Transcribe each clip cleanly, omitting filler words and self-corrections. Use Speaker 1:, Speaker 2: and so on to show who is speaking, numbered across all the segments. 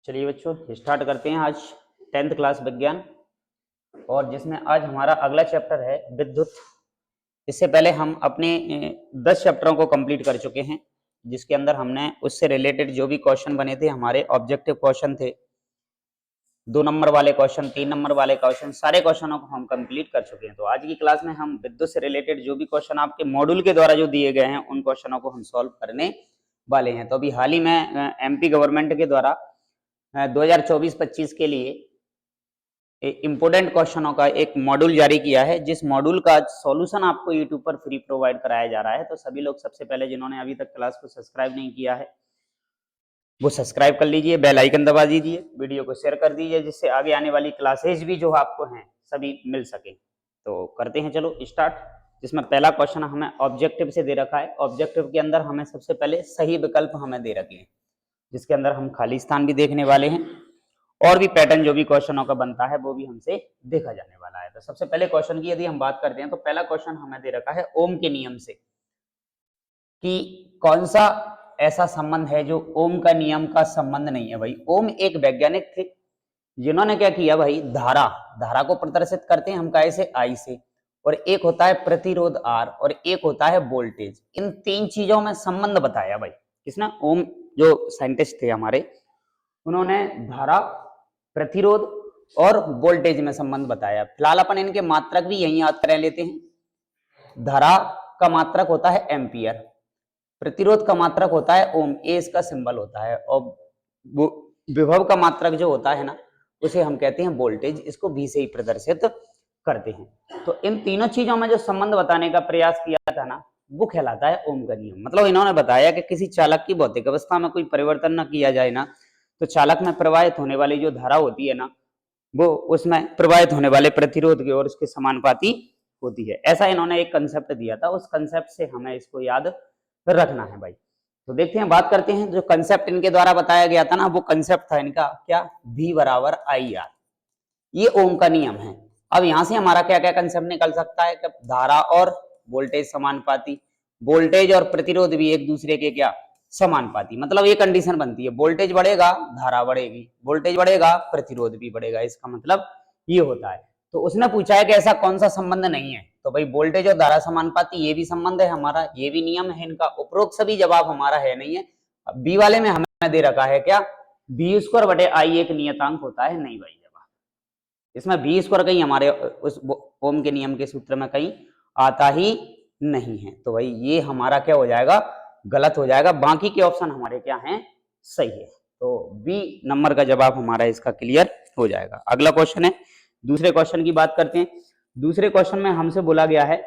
Speaker 1: चलिए बच्चों स्टार्ट करते हैं आज 10th क्लास विज्ञान और जिसमें आज हमारा अगला चैप्टर है विद्युत। इससे पहले हम अपने 10 चैप्टरों को कंप्लीट कर चुके हैं जिसके अंदर हमने उससे रिलेटेड जो भी क्वेश्चन बने थे हमारे ऑब्जेक्टिव क्वेश्चन थे, 2 नंबर वाले क्वेश्चन, 3 नंबर वाले क्वेश्चन, सारे क्वेश्चनों को हम कंप्लीट कर चुके हैं। तो आज की क्लास में हम विद्युत से रिलेटेड जो भी क्वेश्चन आपके मॉड्यूल के द्वारा जो दिए गए हैं उन क्वेश्चनों को हम सॉल्व करने वाले हैं। तो अभी हाल ही में एमपी गवर्नमेंट के द्वारा 2024-25 के लिए इंपोर्टेंट क्वेश्चनों का एक मॉड्यूल जारी किया है, जिस मॉड्यूल का सॉल्यूशन आपको यूट्यूब पर फ्री प्रोवाइड कराया जा रहा है। तो सभी लोग सबसे पहले जिन्होंने अभी तक क्लास को सब्सक्राइब नहीं किया है वो सब्सक्राइब कर लीजिए, बेल आइकन दबा दीजिए, वीडियो को शेयर कर दीजिए जिससे आगे आने वाली क्लासेज भी जो आपको हैं सभी मिल सके। तो करते हैं चलो स्टार्ट। जिसमें पहला क्वेश्चन हमें ऑब्जेक्टिव से दे रखा है। ऑब्जेक्टिव के अंदर हमें सबसे पहले सही विकल्प हमें दे रखे हैं जिसके अंदर हम खाली स्थान भी देखने वाले हैं और भी पैटर्न जो भी क्वेश्चनों का बनता है वो भी हमसे देखा जाने वाला है। तो सबसे पहले क्वेश्चन की यदि हम बात करते हैं तो पहला क्वेश्चन हमें दे रखा है ओम के नियम से कि कौन सा ऐसा संबंध है जो ओम का नियम का संबंध नहीं है। भाई ओम एक वैज्ञानिक थे जिन्होंने क्या किया भाई, धारा को प्रदर्शित करते हैं हम कैसे, आई से, और एक होता है प्रतिरोध आर और एक होता है वोल्टेज। इन तीन चीजों में संबंध बताया भाई किसने, ओम जो साइंटिस्ट थे हमारे, उन्होंने धारा, प्रतिरोध और वोल्टेज में संबंध बताया। फिलहाल अपन इनके मात्रक भी यही याद कर लेते हैं। धारा का मात्रक होता है एम्पियर, प्रतिरोध का मात्रक होता है ओम, ए इसका सिंबल होता है, और विभव का मात्रक जो होता है ना उसे हम कहते हैं वोल्टेज, इसको भी से ही प्रदर्शित करते हैं। तो इन तीनों चीजों में जो संबंध बताने का प्रयास किया था ना वो कहलाता है ओम का नियम। मतलब इन्होंने बताया कि किसी चालक की भौतिक अवस्था में कोई परिवर्तन न किया जाए ना तो चालक में प्रवाहित होने वाली जो धारा होती है ना वो उसमें प्रवाहित होने वाले प्रतिरोध की और उसके समानुपाती होती है। ऐसा इन्होंने एक कंसेप्ट दिया था, उस कंसेप्ट से हमें इसको याद रखना है भाई। तो देखते हैं, बात करते हैं जो कंसेप्ट इनके द्वारा बताया गया था ना वो कंसेप्ट था इनका क्या, V बराबर आई आर, ये ओम का नियम है। अब यहां से हमारा क्या क्या कंसेप्ट निकल सकता है कि धारा और वोल्टेज समानुपाती, वोल्टेज और प्रतिरोध भी एक दूसरे के क्या, समानुपाती। मतलब ये कंडीशन बनती है वोल्टेज बढ़ेगा धारा बढ़ेगी, वोल्टेज बढ़ेगा प्रतिरोध भी बढ़ेगा, इसका मतलब ये होता है। तो उसने पूछा है कि ऐसा कौन सा संबंध नहीं है, तो भाई वोल्टेज और धारा समानुपाती ये भी संबंध है हमारा, ये भी नियम है इनका। उपरोक्त सभी जवाब हमारा है नहीं है। बी वाले में हमें दे रखा है क्या, बी स्क्वायर बटे आई एक नियतांक होता है, नहीं भाई जवाब इसमें बी स्क्वायर कहीं हमारे उस ओम के नियम के सूत्र में कहीं आता ही नहीं है। तो भाई ये हमारा क्या हो जाएगा, गलत हो जाएगा। बाकी के ऑप्शन हमारे क्या हैं, सही है। तो बी नंबर का जवाब हमारा इसका क्लियर हो जाएगा। अगला क्वेश्चन है, दूसरे क्वेश्चन की बात करते हैं। दूसरे क्वेश्चन में हमसे बोला गया है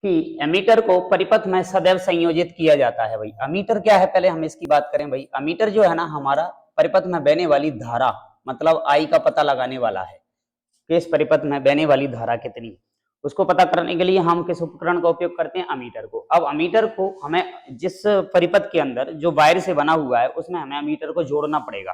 Speaker 1: कि एमीटर को परिपथ में सदैव संयोजित किया जाता है। भाई एमीटर क्या है, पहले हम इसकी बात करें। भाई एमीटर जो है ना हमारा परिपथ में बहने वाली धारा, मतलब आई का पता लगाने वाला है कि इस परिपथ में बहने वाली धारा कितनी, उसको पता करने के लिए हम किस उपकरण का उपयोग करते हैं, अमीटर को। अब अमीटर को हमें जिस परिपथ के अंदर जो वायर से बना हुआ है उसमें हमें अमीटर को जोड़ना पड़ेगा,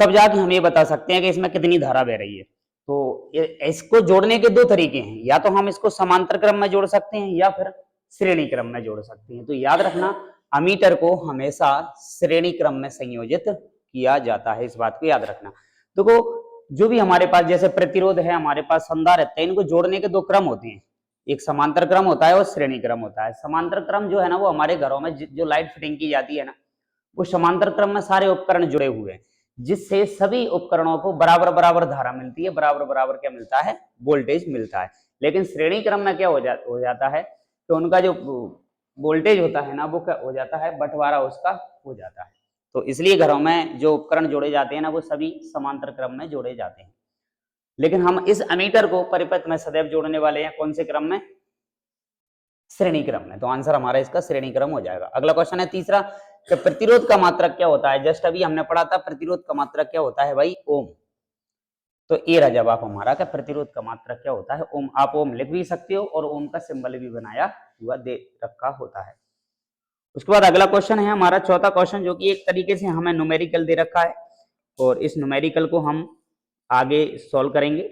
Speaker 1: तब जाके हम ये बता सकते हैं कि इसमें कितनी धारा बह रही है। तो इसको जोड़ने के दो तरीके हैं, या तो हम इसको समांतर क्रम में जोड़ सकते हैं या फिर श्रेणी क्रम में जोड़ सकते हैं। तो याद रखना अमीटर को हमेशा श्रेणी क्रम में संयोजित किया जाता है, इस बात को याद रखना। देखो जो भी हमारे पास जैसे प्रतिरोध है, हमारे पास संधारित्र है, इनको जोड़ने के दो क्रम होते हैं, एक समांतर क्रम होता है और श्रेणी क्रम होता है। समांतर क्रम जो है ना वो हमारे घरों में जो लाइट फिटिंग की जाती है ना वो समांतर क्रम में सारे उपकरण जुड़े हुए हैं, जिससे सभी उपकरणों को बराबर बराबर धारा मिलती है, बराबर बराबर क्या मिलता है, वोल्टेज मिलता है। लेकिन श्रेणी क्रम में क्या हो जाता है तो उनका जो वोल्टेज होता है ना वो क्या हो जाता है, बंटवारा उसका हो जाता है। तो इसलिए घरों में जो उपकरण जोड़े जाते हैं ना वो सभी समांतर क्रम में जोड़े जाते हैं। लेकिन हम इस एमीटर को परिपथ में सदैव जोड़ने वाले हैं कौन से क्रम में, श्रेणी क्रम में। तो आंसर हमारा इसका श्रेणी क्रम हो जाएगा। अगला क्वेश्चन है तीसरा कि प्रतिरोध का मात्रक क्या होता है। जस्ट अभी हमने पढ़ा था प्रतिरोध का मात्रक क्या होता है भाई, ओम। तो ये रहा जवाब हमारा कि प्रतिरोध का मात्रक क्या होता है, ओम। आप ओम लिख भी सकते हो और ओम का सिंबल भी बनाया हुआ दे रखा होता है। उसके बाद अगला क्वेश्चन है हमारा चौथा क्वेश्चन, जो कि एक तरीके से हमें न्यूमेरिकल दे रखा है और इस न्यूमेरिकल को हम आगे सॉल्व करेंगे।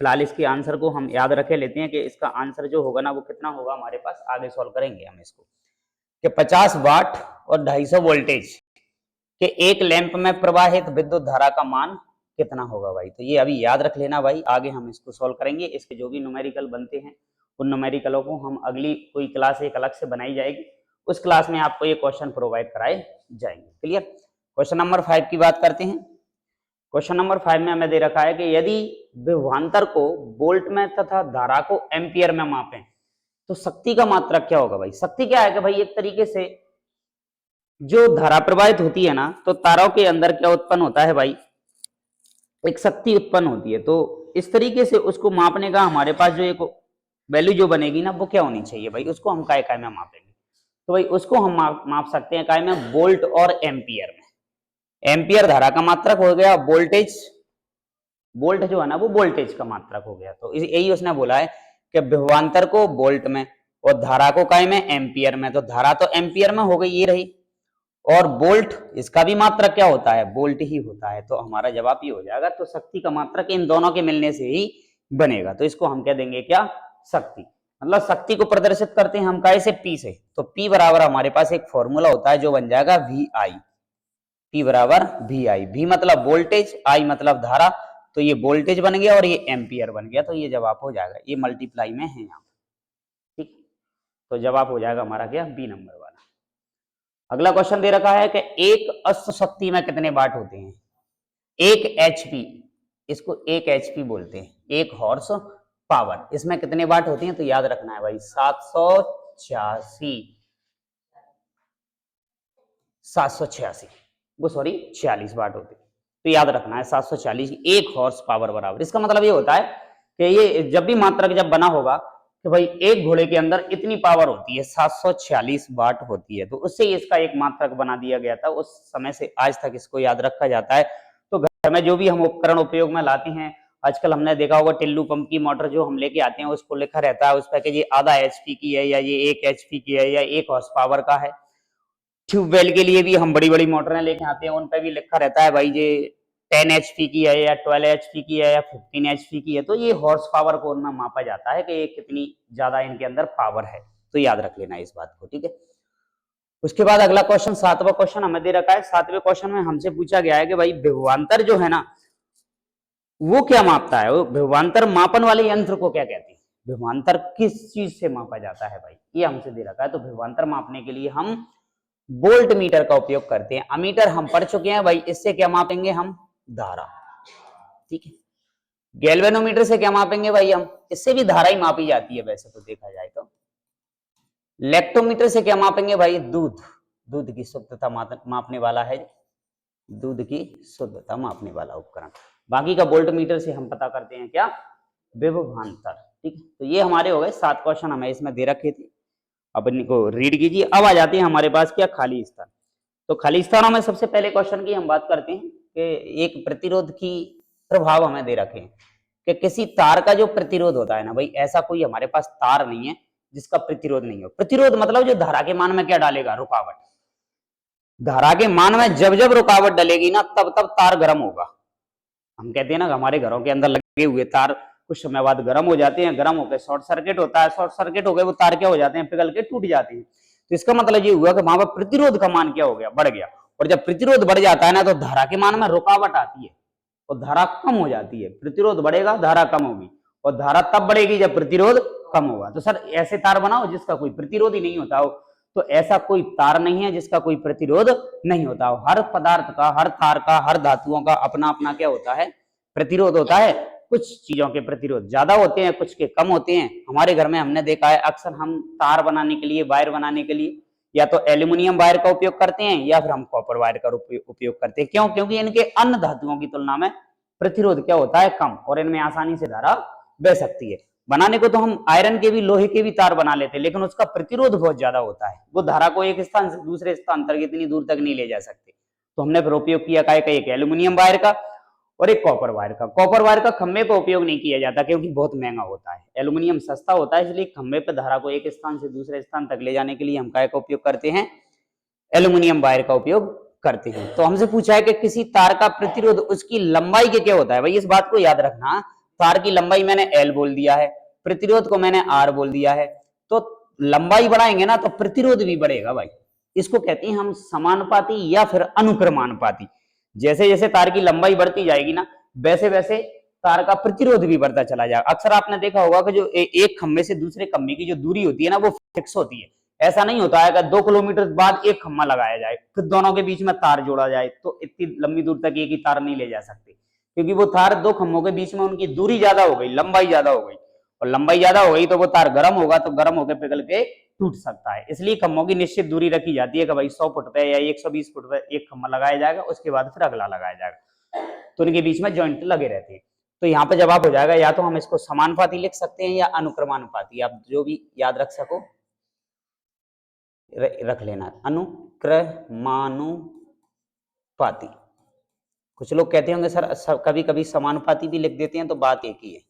Speaker 1: फिलहाल इसके आंसर को हम याद रखे लेते हैं कि इसका आंसर जो होगा ना वो कितना होगा हमारे पास, आगे सॉल्व करेंगे हम इसको कि 50 वाट और 250 वोल्टेज कि एक लैंप में प्रवाहित विद्युत धारा का मान कितना होगा भाई। तो ये अभी याद रख लेना भाई, आगे हम इसको सॉल्व करेंगे। इसके जो भी न्यूमेरिकल बनते हैं उन न्यूमेरिकलों को हम अगली कोई क्लास एक अलग से बनाई जाएगी, उस क्लास में आपको ये क्वेश्चन प्रोवाइड कराए जाएंगे। क्लियर। क्वेश्चन नंबर 5 की बात करते हैं। क्वेश्चन नंबर 5 में हमें दे रखा है कि यदि विभवांतर को वोल्ट में तथा धारा को एम्पियर में मापें तो शक्ति का मात्रक क्या होगा भाई। शक्ति क्या है कि भाई एक तरीके से जो धारा प्रवाहित होती है ना, तो तारों के अंदर क्या उत्पन्न होता है भाई, एक शक्ति उत्पन्न होती है। तो इस तरीके से उसको मापने का हमारे पास जो एक वैल्यू जो बनेगी ना, वो क्या होनी चाहिए भाई, उसको हम काय काय में मापेंगे। तो भाई उसको हम माप सकते हैं काय में, वोल्ट और एम्पियर में। एम्पियर धारा का मात्रक हो गया, वोल्टेज, वोल्ट जो है ना वो वोल्टेज का मात्रक हो गया। तो यही उसने बोला है कि विभवांतर को वोल्ट में और धारा को काय में, एम्पियर में। तो धारा तो एम्पियर में हो गई, ये रही, और वोल्ट इसका भी मात्रक क्या होता है, वोल्ट ही होता है। तो हमारा जवाब ये हो जाएगा। तो शक्ति का मात्रक इन दोनों के मिलने से ही बनेगा। तो इसको हम कह देंगे क्या, शक्ति। मतलब शक्ति को प्रदर्शित करते हैं हम काय से, P से। तो P बराबर हमारे पास एक फॉर्मूला होता है जो बन जाएगा VI। P बराबर VI, V मतलब वोल्टेज, I मतलब धारा। तो ये वोल्टेज बन गया और ये एम्पियर बन गया। तो ये जवाब हो जाएगा, ये मल्टीप्लाई में है यहाँ। ठीक, तो जवाब हो जाएगा हमारा क्या, B नंबर वाला। अगला क्वेश्चन दे रखा है कि एक अश्व शक्ति में कितने वाट होते हैं। 1 HP, इसको 1 HP बोलते हैं, 1 हॉर्स पावर। इसमें कितने वाट होती हैं, तो याद रखना है भाई 786 वो सॉरी 46 वाट होते हैं। तो याद रखना है 740 1 हॉर्स पावर बराबर। इसका मतलब ये होता है कि ये जब भी मात्रक जब बना होगा कि भाई एक घोड़े के अंदर इतनी पावर होती है, 746 वाट होती है। तो उससे इसका एक मात्रक बना दिया गया था। उस समय से आज तक इसको याद रखा जाता है। तो घर में जो भी हम उपकरण उपयोग में लाते हैं, आजकल हमने देखा होगा टिल्लू पंप की मोटर जो हम लेके आते हैं, उसको लिखा रहता है उस पर कि ये आधा HP की है, या ये 1 HP की है, या 1 हॉर्स पावर का है। ट्यूबवेल के लिए भी हम बड़ी बड़ी मोटरें लेके आते हैं, उन पर भी लिखा रहता है भाई ये 10 HP की है, या 12 HP की है, या 15 HP की है। तो ये हॉर्स पावर को उनमें मापा जाता है कि ये कितनी ज्यादा इनके अंदर पावर है। तो याद रख लेना इस बात को, ठीक है। उसके बाद अगला क्वेश्चन, 7वां क्वेश्चन हमें दे रखा है। 7वें क्वेश्चन में हमसे पूछा गया है कि भाई विभवांतर जो है ना वो क्या मापता है, वो विभवांतर मापन वाले यंत्र को क्या कहते हैं। विभवांतर किस चीज से मापा जाता है भाई, ये हमसे दे रखा है। तो विभवांतर मापने के लिए हम वोल्ट मीटर का उपयोग करते हैं। अमीटर हम पढ़ चुके हैं भाई, इससे क्या मापेंगे हम, धारा। ठीक है। गैल्वेनोमीटर से क्या मापेंगे भाई हम, इससे भी धारा ही मापी जाती है वैसे तो देखा जाए तो। लैक्टोमीटर से क्या मापेंगे भाई, दूध, दूध की शुद्धता मापने वाला है, दूध की शुद्धता मापने वाला उपकरण। बाकी का वोल्ट मीटर से हम पता करते हैं क्या, विभवांतर। ठीक है। तो ये हमारे हो गए 7 क्वेश्चन हमें इसमें दे रखे थे। अब इनको रीड कीजिए। अब आ जाते हैं हमारे पास क्या, खाली स्थान। तो खाली स्थानों में सबसे पहले क्वेश्चन की हम बात करते हैं कि एक प्रतिरोध की प्रभाव हमें दे रखे हैं कि किसी तार का जो प्रतिरोध होता है ना भाई, ऐसा कोई हमारे पास तार नहीं है जिसका प्रतिरोध नहीं हो। प्रतिरोध मतलब जो धारा के मान में क्या डालेगा, रुकावट। धारा के मान में जब जब रुकावट डलेगी ना, तब तब तार गर्म होगा। हम कहते हैं ना हमारे घरों के अंदर लगे हुए तार कुछ समय बाद गर्म हो जाते हैं, गर्म होकर शॉर्ट सर्किट होता है, शॉर्ट सर्किट हो गए वो तार क्या हो जाते हैं, पिघल के टूट जाते हैं। तो इसका मतलब ये हुआ कि वहां पर प्रतिरोध का मान क्या हो गया, बढ़ गया। और जब प्रतिरोध बढ़ जाता है ना, तो धारा के मान में रुकावट आती है और धारा कम हो जाती है। प्रतिरोध बढ़ेगा, धारा कम होगी, और धारा तब बढ़ेगी जब प्रतिरोध कम होगा। तो सर ऐसे तार बनाओ जिसका कोई प्रतिरोध ही नहीं होता हो। तो ऐसा कोई तार नहीं है जिसका कोई प्रतिरोध नहीं होता हो। हर पदार्थ का, हर तार का, हर धातुओं का अपना अपना क्या होता है, प्रतिरोध होता है। कुछ चीजों के प्रतिरोध ज्यादा होते हैं, कुछ के कम होते हैं। हमारे घर में हमने देखा है अक्सर हम तार बनाने के लिए, वायर बनाने के लिए या तो एल्यूमिनियम वायर का उपयोग करते हैं या फिर हम कॉपर वायर का उपयोग करते हैं। क्यों? क्योंकि इनके अन्य धातुओं की तुलना में प्रतिरोध क्या होता है, कम, और इनमें आसानी से धारा बह सकती है। बनाने को तो हम आयरन के भी, लोहे के भी तार बना लेते हैं, लेकिन उसका प्रतिरोध बहुत ज्यादा होता है। वो धारा को एक स्थान से दूसरे स्थान तक इतनी दूर तक नहीं ले जा सकते। तो हमने फिर उपयोग किया का एक एल्यूमिनियम वायर का और एक कॉपर वायर का। कॉपर वायर का खंभे पर उपयोग नहीं किया जाता क्योंकि बहुत महंगा होता है। एल्यूमिनियम सस्ता होता है, इसलिए खंभे पर धारा को एक स्थान से दूसरे स्थान तक ले जाने के लिए हम काय का उपयोग करते हैं, एल्यूमिनियम वायर का उपयोग करते हैं। तो हमसे पूछा है कि किसी तार का प्रतिरोध उसकी लंबाई के क्या होता है। भाई इस बात को याद रखना, तार की लंबाई मैंने L बोल दिया है, प्रतिरोध को मैंने R बोल दिया है। तो लंबाई बढ़ाएंगे ना तो प्रतिरोध भी बढ़ेगा भाई। इसको कहते हैं हम समानुपाती या फिर अनुक्रमानुपाती। जैसे जैसे तार की लंबाई बढ़ती जाएगी ना, वैसे वैसे तार का प्रतिरोध भी बढ़ता चला जाएगा। अक्सर आपने देखा होगा कि जो एक खंभे से दूसरे खंभे की जो दूरी होती है ना, वो फिक्स होती है। ऐसा नहीं होता है कि 2 किलोमीटर बाद एक खंभा लगाया जाए फिर दोनों के बीच में तार जोड़ा जाए, तो इतनी लंबी दूर तक एक ही तार नहीं ले जा सकते, क्योंकि वो तार 2 खंभों के बीच में उनकी दूरी ज्यादा हो गई, लंबाई ज्यादा हो गई, और लंबाई ज्यादा हो गई तो वो तार गर्म होगा, तो गर्म होकर पिघल के टूट सकता है। इसलिए खंभों की निश्चित दूरी रखी जाती है कि भाई 100 फुट पे या 120 फुट पे एक खंभा लगाया जाएगा, उसके बाद फिर अगला लगाया जाएगा, तो उनके बीच में जॉइंट लगे रहते हैं। तो यहाँ पे जवाब हो जाएगा, या तो हम इसको समानुपाती लिख सकते हैं या अनुक्रमानुपाती, आप जो भी याद रख सको रख लेना। अनुक्रमानुपाती। कुछ लोग कहते होंगे सर कभी कभी समानुपाती भी लिख देते हैं, तो बात एक ही है,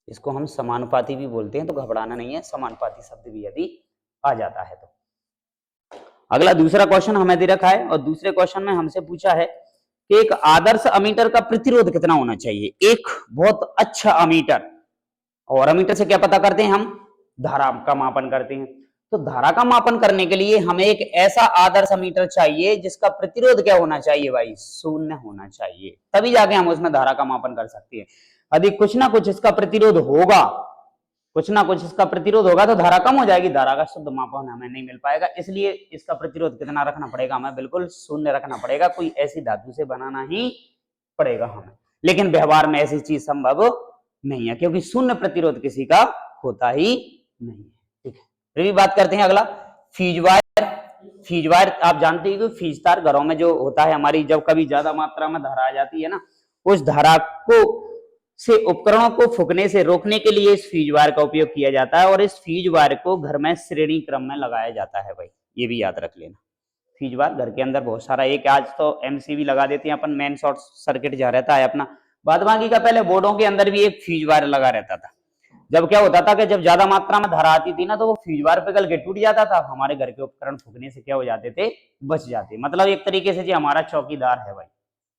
Speaker 1: इसको हम समानुपाती भी बोलते हैं, तो घबराना नहीं है, समानुपाती शब्द भी यदि आ जाता है तो। अगला दूसरा क्वेश्चन हमें दे रखा है, और दूसरे क्वेश्चन में हमसे पूछा है कि एक आदर्श अमीटर का प्रतिरोध कितना होना चाहिए। एक बहुत अच्छा अमीटर, और अमीटर से क्या पता करते हैं हम, धारा का मापन करते हैं। तो धारा का मापन करने के लिए हमें एक ऐसा आदर्श अमीटर चाहिए जिसका प्रतिरोध क्या होना चाहिए भाई, 0 होना चाहिए, तभी जाके हम उसमें धारा का मापन कर सकते हैं। यदि कुछ ना कुछ इसका प्रतिरोध होगा, कुछ ना कुछ इसका प्रतिरोध होगा, तो धारा कम हो जाएगी, धारा का शुद्ध मापन हमें नहीं मिल पाएगा। इसलिए इसका प्रतिरोध कितना रखना पड़ेगा हमें, बिल्कुल 0 रखना पड़ेगा, कोई ऐसी धातु से बनाना ही पड़ेगा हमें। लेकिन व्यवहार में ऐसी चीज संभव नहीं है, क्योंकि 0 प्रतिरोध किसी का होता ही नहीं है। ठीक है, फिर भी बात करते हैं अगला, फ्यूज वायर। फ्यूज वायर आप जानते हैं कि फ्यूज तार घरों में जो होता है हमारी, जब कभी ज्यादा मात्रा में धारा आ जाती है ना, उस धारा को से उपकरणों को फूकने से रोकने के लिए इस फ्यूज वायर का उपयोग किया जाता है, और इस फ्यूज वायर को घर में श्रेणी क्रम में लगाया जाता है भाई, ये भी याद रख लेना। फ्यूज वायर घर के अंदर बहुत सारा, एक आज तो एमसीबी लगा देते हैं अपन, मेन शॉर्ट सर्किट जहाँ रहता है अपना, बाद बाकी का पहले बोर्डों के अंदर भी एक फ्यूज वायर लगा रहता था। जब क्या होता था कि जब ज्यादा मात्रा में धारा आती थी ना, तो वो फ्यूज वायर पिघल के टूट जाता था, हमारे घर के उपकरण फूकने से क्या हो जाते थे, बच जाते। मतलब एक तरीके से जी हमारा चौकीदार है भाई।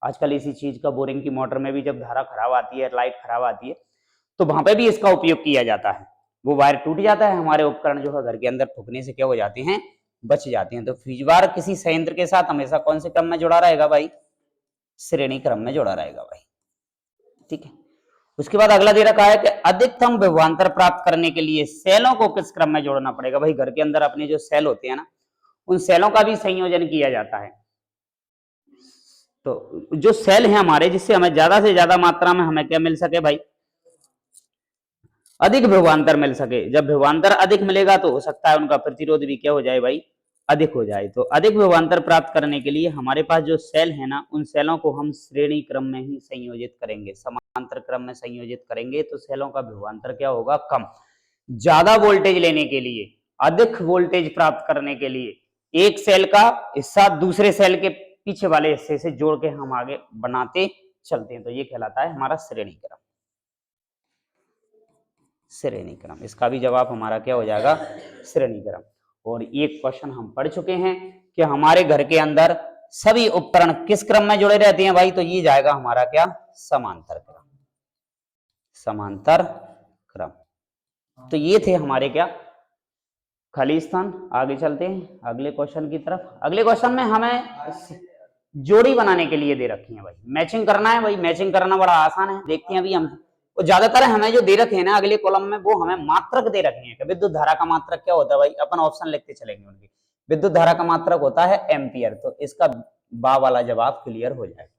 Speaker 1: आजकल इसी चीज का बोरिंग की मोटर में भी जब धारा खराब आती है, लाइट खराब आती है, तो वहां पे भी इसका उपयोग किया जाता है। वो वायर टूट जाता है, हमारे उपकरण जो है घर के अंदर फूकने से क्या हो जाते हैं, बच जाते हैं। तो फ्यूज वायर किसी संयंत्र के साथ हमेशा कौन से क्रम में जुड़ा रहेगा भाई, श्रेणी क्रम में जुड़ा रहेगा भाई। ठीक है, उसके बाद अगला दे रखा है कि अधिकतम विभवांतर प्राप्त करने के लिए सेलों को किस क्रम में जोड़ना पड़ेगा। भाई घर के अंदर अपने जो सेल होते हैं ना, उन सेलों का भी संयोजन किया जाता है। तो जो सेल है हमारे, जिससे हमें ज्यादा से ज्यादा मात्रा में हमें क्या मिल सके भाई, अधिक विभवांतर मिल सके। जब विभवांतर अधिक मिलेगा तो हो सकता है उनका प्रतिरोध भी क्या हो जाए भाई, अधिक हो जाए। तो अधिक विभवांतर प्राप्त करने के लिए हमारे पास जो सेल है ना, उन सेलों को हम श्रेणी क्रम में ही संयोजित करेंगे, समांतर क्रम में संयोजित करेंगे, तो सेलों का विभवांतर क्या होगा, कम। ज्यादा वोल्टेज लेने के लिए, अधिक वोल्टेज प्राप्त करने के लिए, एक सेल का हिस्सा दूसरे सेल के पीछे वाले हिस्से से जोड़ के हम आगे बनाते चलते हैं, तो ये कहलाता है हमारा श्रेणी क्रम। श्रेणी क्रम, इसका भी जवाब हमारा क्या हो जाएगा, श्रेणी क्रम। और एक क्वेश्चन हम पढ़ चुके हैं कि हमारे घर के अंदर सभी उपकरण किस क्रम में जुड़े रहते हैं भाई, तो ये जाएगा हमारा क्या, समांतर क्रम। समांतर क्रम। तो ये थे हमारे क्या, खाली स्थान। आगे चलते हैं अगले क्वेश्चन की तरफ। अगले क्वेश्चन में हमें जोड़ी बनाने के लिए दे रखी है भाई, मैचिंग करना है भाई। मैचिंग करना बड़ा आसान है, देखते हैं अभी हम। वो ज्यादातर हमें जो दे रखे हैं ना अगले कॉलम में, वो हमें मात्रक दे रखे हैं। विद्युत धारा का मात्रक क्या होता है भाई, अपन ऑप्शन लिखते चलेंगे उनके। विद्युत धारा का मात्रक होता है एम्पियर, तो इसका बा वाला जवाब क्लियर हो जाएगा।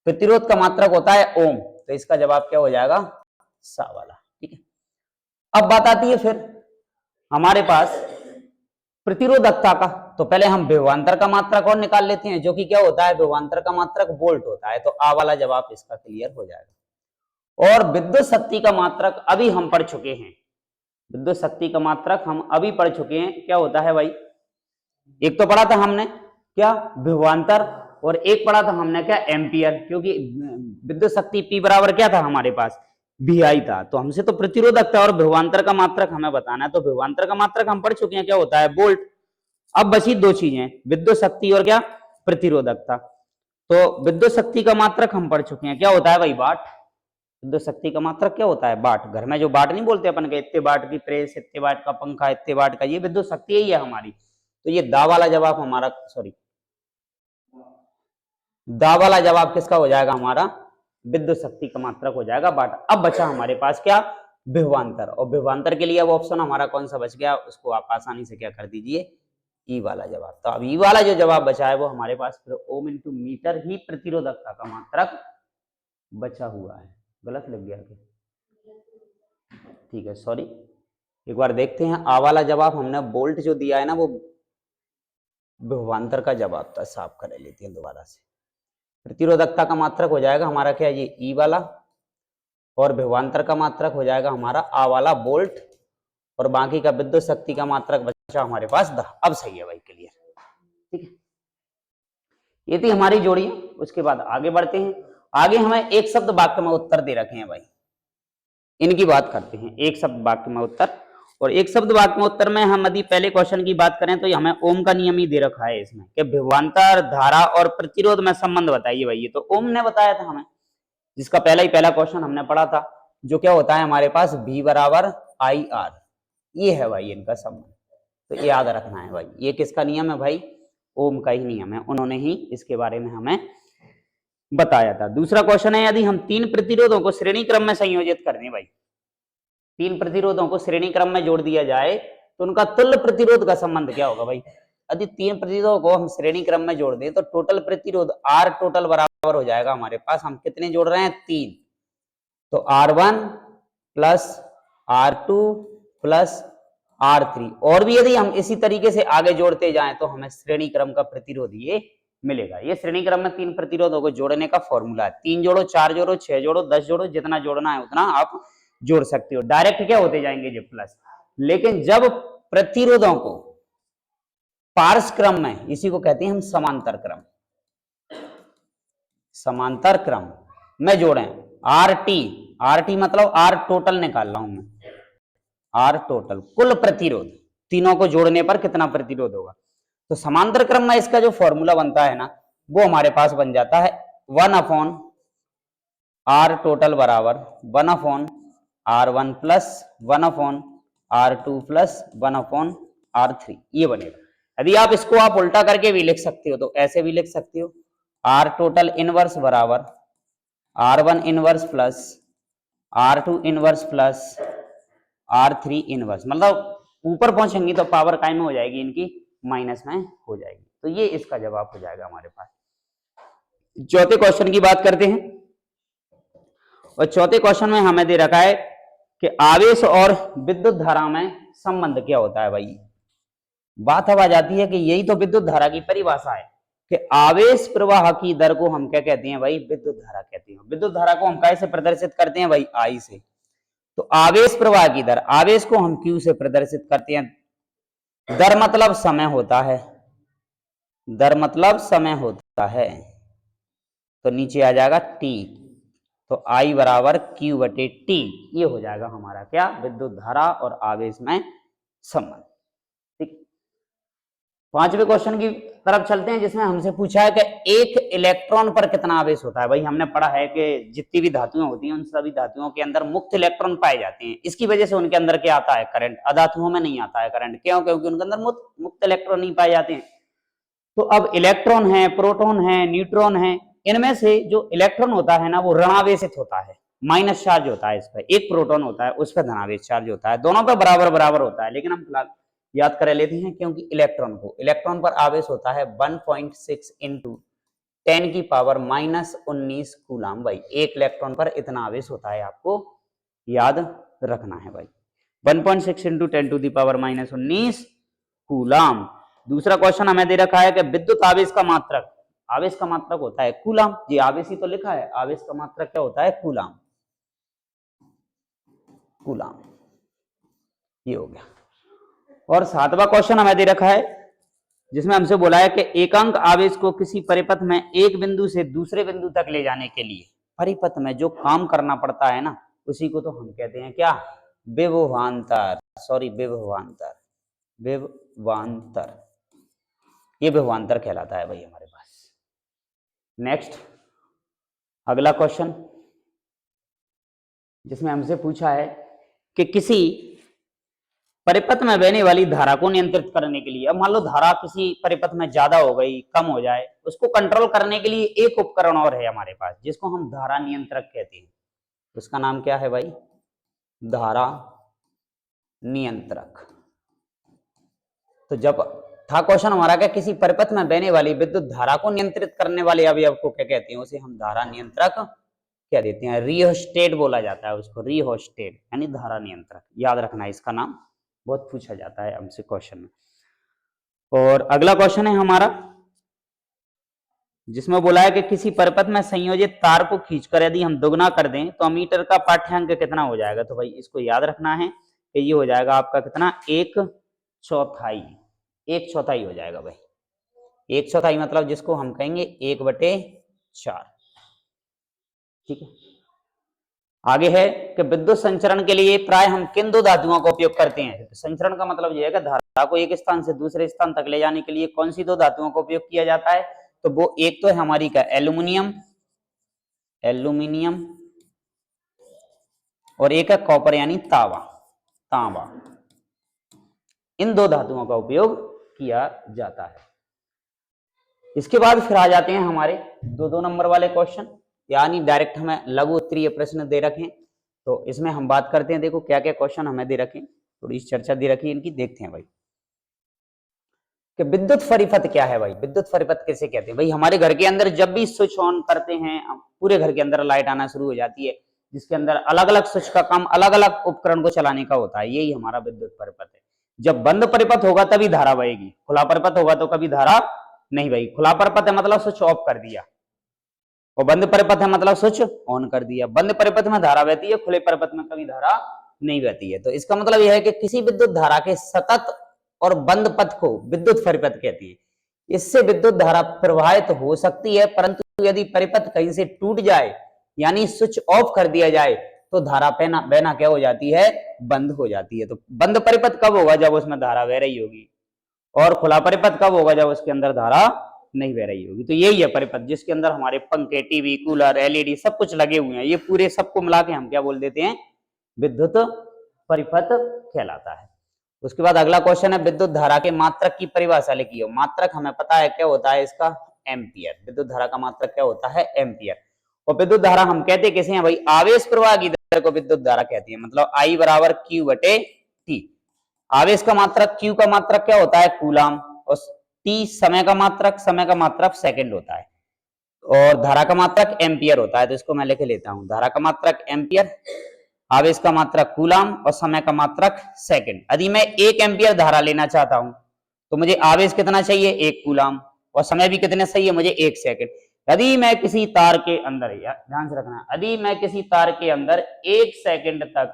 Speaker 1: प्रतिरोध का मात्रक होता है ओम, तो इसका जवाब क्या हो जाएगा, सा वाला। ठीक है, अब बात आती है फिर हमारे पास प्रतिरोधकता का। तो पहले हम विभवांतर का मात्रक और निकाल लेते हैं, जो कि क्या होता है, विभवांतर का मात्रक वोल्ट होता है, तो आ वाला जवाब इसका क्लियर हो जाएगा। और विद्युत शक्ति का मात्रक अभी हम पढ़ चुके हैं, विद्युत शक्ति का मात्रक हम अभी पढ़ चुके हैं, क्या होता है भाई, एक तो पढ़ा था हमने क्या, विभवांतर, और एक पढ़ा था हमने क्या, एम्पियर। क्योंकि विद्युत शक्ति P बराबर क्या था हमारे पास, VI था, तो हमसे तो प्रतिरोधकता और विभवांतर का मात्रक हमें बताना है। तो विभवांतर का मात्रक हम पढ़ चुके हैं, क्या होता है, वोल्ट। अब बची दो चीजें, विद्युत शक्ति और क्या, प्रतिरोधकता। तो विद्युत शक्ति का मात्रक हम पढ़ चुके हैं, क्या होता है भाई, वाट। विद्युत शक्ति का मात्रक क्या होता है, वाट। घर में जो वाट नहीं बोलते अपन के, इतने वाट की प्रेस, इतने वाट का पंखा, इतने वाट का, ये विद्युत शक्ति ही है हमारी। तो ये दा वाला जवाब हमारा, सॉरी, दा वाला जवाब किसका हो जाएगा, हमारा विद्युत शक्ति का मात्रक हो जाएगा। बट अब बचा हमारे पास क्या, विभवांतर, और विभवांतर के लिए अब ऑप्शन हमारा कौन सा बच गया, उसको आप आसानी से क्या कर दीजिए, ई वाला जवाब। तो अब ई वाला जो जवाब बचा है वो हमारे पास फिर ओम इंटू मीटर ही प्रतिरोधकता का मात्रक बचा हुआ है। गलत लग गया क्या, ठीक है सॉरी, एक बार देखते हैं। आ वाला जवाब हमने वोल्ट जो दिया है ना वो विभवांतर का जवाब था, साफ कर लेते हैं दोबारा से। प्रतिरोधकता का मात्रक हो जाएगा हमारा क्या, ये ई वाला, और विभवांतर का मात्रक हो जाएगा हमारा आ वाला वोल्ट, और बाकी का विद्युत शक्ति का मात्रक बचा हमारे पास द। अब सही है भाई, क्लियर, ठीक है। ये थी हमारी जोड़ी। उसके बाद आगे बढ़ते हैं। आगे हमें एक शब्द वाक्य में उत्तर दे रखे हैं भाई, इनकी बात करते हैं। एक शब्द वाक्य में उत्तर, और एक शब्द वाक्य में उत्तर में हम यदि पहले क्वेश्चन की बात करें तो हमें ओम का नियम ही दे रखा है इसमें कि विभवांतर, धारा और प्रतिरोध में संबंध बताइए भाई। ये तो ओम ने बताया था हमें, जिसका पहला क्वेश्चन हमने पढ़ा था, जो क्या होता है हमारे पास V बराबर आई आर। ये है भाई इनका संबंध, तो याद रखना है भाई। ये किसका नियम है भाई, ओम का ही नियम है, उन्होंने ही इसके बारे में हमें बताया था। दूसरा क्वेश्चन है, यदि हम तीन प्रतिरोधों को श्रेणी क्रम में संयोजित कर दें भाई, तीन प्रतिरोधों को श्रेणी क्रम में जोड़ दिया जाए तो उनका तुल्य प्रतिरोध का संबंध क्या होगा भाई। यदि तीन प्रतिरोधों को हम श्रेणी क्रम में जोड़ दें तो टोटल प्रतिरोध आर टोटल बराबर हो जाएगा हमारे पास, हम कितने जोड़ रहे हैं, तीन, तो R1 plus R2 plus R3। और भी यदि हम इसी तरीके से आगे जोड़ते जाएं तो हमें श्रेणी क्रम का प्रतिरोध ये मिलेगा। ये श्रेणी क्रम में तीन प्रतिरोधों को जोड़ने का फॉर्मूला है। 3 जोड़ो, 4 जोड़ो, 6 जोड़ो, 10 जोड़ो, जितना जोड़ना है उतना आप जोड़ सकते हो। डायरेक्ट क्या होते जाएंगे जो प्लस, लेकिन जब प्रतिरोधों को पार्श्व क्रम में, इसी को कहते हैं हम समांतर क्रम, समांतर क्रम में जोड़ें, आर टी मतलब आर टोटल निकाल रहा हूं मैं, आर टोटल कुल प्रतिरोध, तीनों को जोड़ने पर कितना प्रतिरोध होगा। तो समांतर क्रम में इसका जो फॉर्मूला बनता है ना, वो हमारे पास बन जाता है 1 आर टोटल बराबर 1/R1 plus 1/R2 plus 1/R3, ये बनेगा। यदि आप इसको आप उल्टा करके भी लिख सकते हो तो ऐसे भी लिख सकते हो, आर टोटल इनवर्स बराबर R1 inverse plus R2 inverse plus R3 inverse, मतलब ऊपर पहुंचेंगी तो पावर काय में हो जाएगी, इनकी माइनस में हो जाएगी। तो ये इसका जवाब हो जाएगा हमारे पास। चौथे क्वेश्चन की बात करते हैं, और चौथे क्वेश्चन में हमें दे रखा है कि आवेश और विद्युत धारा में संबंध क्या होता है भाई। बात अब आ जाती है कि यही तो विद्युत धारा की परिभाषा है कि आवेश प्रवाह की दर को हम क्या कहते हैं भाई, विद्युत धारा कहते हैं। विद्युत धारा को हम कैसे प्रदर्शित करते हैं भाई, आई से। तो आवेश प्रवाह की दर, आवेश को हम क्यू से प्रदर्शित करते हैं। दर मतलब समय होता है, दर मतलब समय होता है, तो नीचे आ जाएगा टी, तो आई बराबर क्यू बटे टी। ये हो जाएगा हमारा क्या, विद्युत धारा और आवेश में संबंध। ठीक, पांचवें क्वेश्चन की तरफ चलते हैं, जिसमें हमसे पूछा है कि एक इलेक्ट्रॉन पर कितना आवेश होता है। भाई हमने पढ़ा है कि जितनी भी धातुएं होती हैं उन सभी धातुओं के अंदर मुक्त इलेक्ट्रॉन पाए जाते हैं, इसकी वजह से उनके अंदर क्या आता है, करंट। अधातुओं में नहीं आता है करंट, क्यों, क्योंकि उनके अंदर मुक्त इलेक्ट्रॉन नहीं पाए जाते हैं। तो अब इलेक्ट्रॉन है, प्रोटॉन है, न्यूट्रॉन है, इनमें से जो इलेक्ट्रॉन होता है ना वो ऋणावेशित होता है, माइनस चार्ज होता है इस पर। एक प्रोटॉन होता है उस पर धनावेश चार्ज होता है, दोनों पर बराबर बराबर होता है। लेकिन हम फिलहाल याद कर लेते हैं, क्योंकि इलेक्ट्रॉन पर आवेश होता है 1.6 इंटू 10 की पावर -19 कूलाम। भाई एक इलेक्ट्रॉन पर इतना आवेश होता है, आपको याद रखना है भाई, 1.6 into 10 to the power -19 coulomb. दूसरा क्वेश्चन हमें दे रखा है कि विद्युत आवेश का मात्रक, आवेश का मात्रक होता है कूलाम। जी आवेश ही तो लिखा है, आवेश का मात्रक क्या होता है, कूलाम, कूलाम। ये हो गया। और सातवां क्वेश्चन हमें दे रखा है, जिसमें हमसे बोला है कि एकांक आवेश को किसी परिपथ में एक बिंदु से दूसरे बिंदु तक ले जाने के लिए परिपथ में जो काम करना पड़ता है ना, उसी को तो हम कहते हैं क्या, विभवांतर। सॉरी, विभवांतर, विभवांतर, ये विभवांतर कहलाता है भाई हमारे पास। नेक्स्ट अगला क्वेश्चन, जिसमें हमसे पूछा है कि किसी परिपथ में बहने वाली धारा को नियंत्रित करने के लिए, अब मान लो धारा किसी परिपथ में ज्यादा हो गई, कम हो जाए, उसको कंट्रोल करने के लिए एक उपकरण और है हमारे पास जिसको हम धारा नियंत्रक कहते हैं। उसका नाम क्या है भाई? धारा नियंत्रक। तो जब था क्वेश्चन हमारा क्या, किसी परिपथ में बहने वाली विद्युत धारा को नियंत्रित करने वाले अवयव को क्या कहते हैं? उसे हम धारा नियंत्रक क्या देते हैं? रियोस्टेट बोला जाता है उसको, रियोस्टेट यानी धारा नियंत्रक। याद रखना इसका नाम, बहुत पूछा जाता है हमसे क्वेश्चन में। और अगला क्वेश्चन है हमारा जिसमें बोला है कि किसी परिपथ में संयोजित तार को खींचकर यदि हम दुगना कर दें तो अमीटर का पाठ्यांक कितना हो जाएगा? तो भाई इसको याद रखना है कि ये हो जाएगा आपका कितना? 1/4। 1/4 हो जाएगा भाई। 1/4 मतलब जिसको हम कहेंगे 1/4। ठीक है। आगे है कि विद्युत संचरण के लिए प्राय हम किन दो धातुओं का उपयोग करते हैं? संचरण का मतलब यह है कि धारा को एक स्थान से दूसरे स्थान तक ले जाने के लिए कौन सी दो धातुओं का उपयोग किया जाता है? तो वो एक तो है हमारी का एल्यूमिनियम, और एक है कॉपर यानी तांबा। इन दो धातुओं का उपयोग किया जाता है। इसके बाद फिर आ जाते हैं हमारे 2-2 नंबर वाले क्वेश्चन, यानी डायरेक्ट हमें लघु उत्तरीय प्रश्न दे रखे। तो इसमें हम बात करते हैं, देखो क्या क्या क्वेश्चन हमें दे रखे, थोड़ी चर्चा दे रखी है इनकी, देखते हैं भाई कि विद्युत परिपथ क्या है भाई? विद्युत परिपथ कैसे कहते हैं भाई? हमारे घर के अंदर जब भी स्विच ऑन करते हैं, पूरे घर के अंदर लाइट आना शुरू हो जाती है, जिसके अंदर अलग अलग स्विच का काम अलग अलग उपकरण को चलाने का होता है, यही हमारा विद्युत परिपथ है। जब बंद परिपथ होगा तभी धारा बहेगी, खुला परिपथ होगा तो कभी धारा नहीं बहेगी। खुला परिपथ है मतलब स्विच ऑफ कर दिया, और बंद परिपथ है मतलब स्विच ऑन कर दिया। बंद परिपथ में धारा बहती है, खुले परिपथ में कभी धारा नहीं बहती है। तो इसका मतलब यह है कि किसी विद्युत धारा के सतत और बंद पथ को विद्युत परिपथ कहती है। इससे विद्युत धारा प्रवाहित हो सकती है, परंतु यदि परिपथ कहीं से टूट जाए यानी स्विच ऑफ कर दिया जाए तो धारा बहना क्या हो जाती है? बंद हो जाती है। तो बंद परिपथ कब होगा? जब उसमें धारा बह रही होगी। और खुला परिपथ कब होगा? जब उसके अंदर धारा नहीं बह रही होगी। तो यही है परिपथ, जिसके अंदर हमारे पंखे, टीवी, कूलर, एलईडी सब कुछ लगे हुए हैं। ये पूरे सबको मिला के हम क्या बोल देते हैं? विद्युत परिपथ कहलाता है। उसके बाद अगला क्वेश्चन है विद्युत धारा के मात्रक की परिभाषा लिखिए। मात्रक हमें पता है क्या होता है इसका? एम्पियर। विद्युत धारा का मात्रक क्या होता है? एम्पियर। और विद्युत धारा हम कहते कैसे हैं भाई? आवेश प्रवाह की दर को विद्युत धारा कहती है, मतलब I बराबर Q/T। आवेश का मात्रक, Q का मात्रक क्या होता है? कूलाम, और T समय का मात्रक सेकंड होता है, और धारा का मात्रक एम्पियर होता है। तो इसको मैं लिख लेता हूं, धारा का मात्रक एम्पियर, आवेश का मात्रक कूलाम और समय का मात्रक सेकंड। यदि मैं 1 एम्पियर धारा लेना चाहता हूं तो मुझे आवेश कितना चाहिए? 1 कूलाम, और समय भी कितने चाहिए मुझे? 1 सेकंड। यदि मैं किसी तार के अंदर, ध्यान से रखना, यदि मैं किसी तार के अंदर 1 सेकंड तक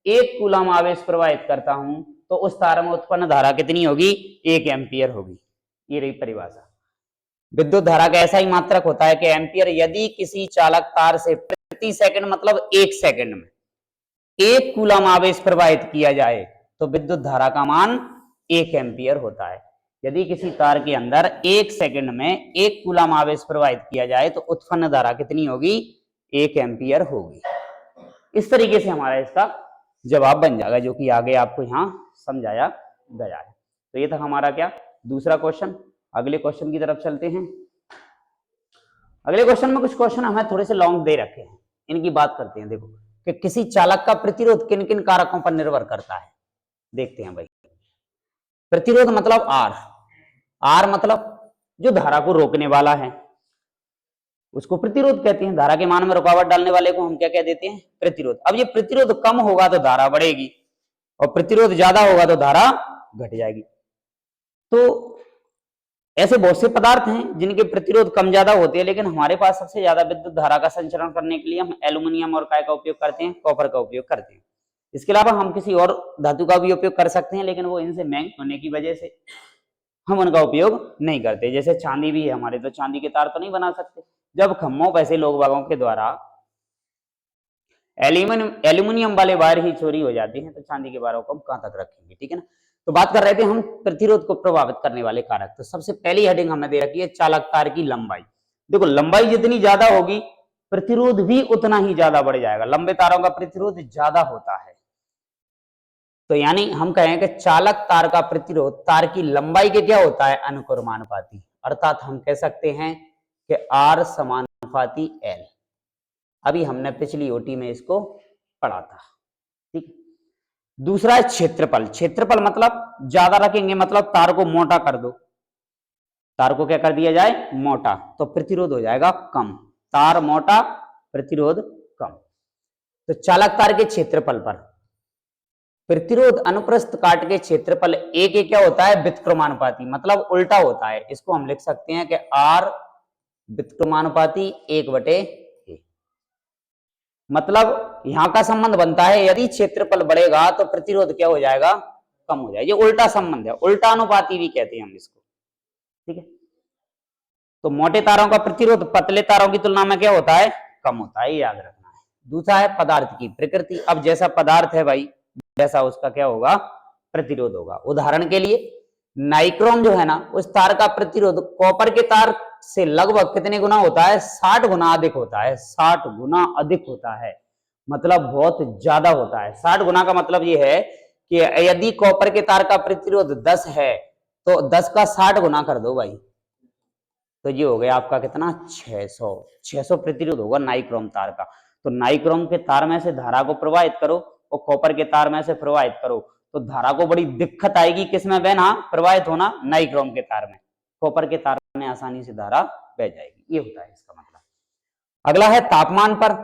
Speaker 1: 1 कूलाम आवेश प्रवाहित करता हूं तो उस तार में उत्पन्न धारा कितनी होगी? 1 एम्पियर होगी। ये रही परिभाषा। विद्युत धारा का ऐसा ही मात्रक होता है कि एम्पियर। यदि किसी चालक तार से प्रति सेकंड मतलब 1 सेकंड में 1 कूलाम आवेश प्रवाहित किया जाए तो विद्युत धारा का मान 1 एम्पियर होता है। यदि किसी तार के अंदर 1 सेकंड में 1 कूलाम आवेश प्रवाहित किया जाए तो उत्पन्न धारा कितनी होगी? 1 एम्पियर होगी। इस तरीके से हमारा इसका जवाब बन जाएगा, जो कि आगे आपको यहां समझाया गया है। तो ये था हमारा क्या? दूसरा क्वेश्चन। अगले क्वेश्चन की तरफ चलते हैं। अगले क्वेश्चन में कुछ क्वेश्चन हमें थोड़े से लॉन्ग दे रखे हैं, इनकी बात करते हैं। देखो कि किसी चालक का प्रतिरोध किन किन कारकों पर निर्भर करता है, देखते हैं भाई। प्रतिरोध मतलब आर मतलब जो धारा को रोकने वाला है उसको प्रतिरोध कहते हैं। धारा के मान में रुकावट डालने वाले को हम क्या कह देते हैं? प्रतिरोध। अब ये प्रतिरोध कम होगा तो धारा बढ़ेगी, और प्रतिरोध ज्यादा होगा तो धारा घट जाएगी। तो ऐसे बहुत से पदार्थ हैं जिनके प्रतिरोध कम ज्यादा होते हैं, लेकिन हमारे पास सबसे ज्यादा विद्युत धारा का संचरण करने के लिए हम एल्यूमिनियम और काय का उपयोग करते हैं? कॉपर का उपयोग करते हैं। इसके अलावा हम किसी और धातु का भी उपयोग कर सकते हैं, लेकिन वो इनसे महंगे होने की वजह से हम उनका उपयोग नहीं करते। जैसे चांदी भी है हमारे, तो चांदी के तार तो नहीं बना सकते। जब खम्भों पैसे लोग बागों के द्वारा एल्यूमिनियम वाले वायर ही चोरी हो जाते हैं, तो चांदी के वायरों को हम कहां तक रखेंगे? ठीक है ना। तो बात कर रहे थे हम प्रतिरोध को प्रभावित करने वाले कारक। तो सबसे पहली हेडिंग हमें दे रखी है चालक तार की लंबाई। देखो लंबाई जितनी ज्यादा होगी प्रतिरोध भी उतना ही ज्यादा बढ़ जाएगा। लंबे तारों का प्रतिरोध ज्यादा होता है। तो यानी हम कहें कि चालक तार का प्रतिरोध तार की लंबाई के क्या होता है, अनुक्रमानुपाती। अर्थात हम कह सकते हैं कि R समानुपाती L। अभी हमने पिछली ओटी में इसको पढ़ा था, ठीक। दूसरा है क्षेत्रफल। क्षेत्रफल मतलब ज्यादा रखेंगे, मतलब तार को मोटा कर दो, तार को क्या कर दिया जाए, मोटा, तो प्रतिरोध हो जाएगा कम। तार मोटा, प्रतिरोध कम। तो चालक तार के क्षेत्रफल पर प्रतिरोध अनुप्रस्थ काट के क्षेत्रफल ए के क्या होता है, व्युत्क्रमानुपाती, मतलब उल्टा होता है। इसको हम लिख सकते हैं कि R व्युत्क्रमानुपाती 1/A। मतलब यहां का संबंध बनता है, यदि क्षेत्रफल बढ़ेगा तो प्रतिरोध क्या हो जाएगा, कम हो जाएगा। ये उल्टा संबंध है, उल्टा अनुपाती भी कहते हैं हम इसको, ठीक है। तो मोटे तारों का प्रतिरोध पतले तारों की तुलना में क्या होता है, कम होता है, याद रखना है। दूसरा है पदार्थ की प्रकृति। अब जैसा पदार्थ है भाई, वैसा उसका क्या होगा, प्रतिरोध होगा। उदाहरण के लिए नाइक्रोम जो है ना, उस तार का प्रतिरोध कॉपर के तार से लगभग कितने गुना होता है, 60 गुना अधिक होता है। 60 गुना अधिक होता है, मतलब बहुत ज्यादा होता है। 60 गुना का मतलब ये है कि यदि कॉपर के तार का प्रतिरोध 10 है तो 10 का 60 गुना कर दो भाई, तो ये हो गया आपका कितना, 600 प्रतिरोध होगा नाइक्रोम तार का। तो नाइक्रोम के तार में से धारा को प्रवाहित करो और कॉपर के तार में से प्रवाहित करो, तो धारा को बड़ी दिक्कत आएगी किसमें बहना, प्रवाहित होना, नाइक्रोम के तार में। कॉपर के तार में आसानी से धारा बह जाएगी, ये होता है इसका मतलब। अगला है तापमान पर।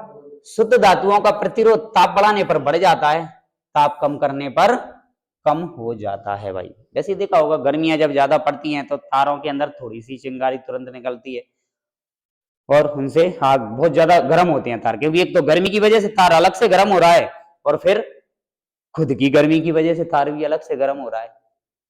Speaker 1: शुद्ध धातुओं का प्रतिरोध ताप बढ़ाने पर बढ़ जाता है, ताप कम करने पर कम हो जाता है भाई। जैसे देखा होगा गर्मियां जब ज्यादा पड़ती हैं तो तारों के अंदर थोड़ी सी चिंगारी तुरंत निकलती है और उनसे आग बहुत ज्यादा गर्म होते हैं तार, क्योंकि एक तो गर्मी की वजह से तार अलग से गर्म हो रहा है और फिर खुद की गर्मी की वजह से तार भी अलग से गर्म हो रहा है,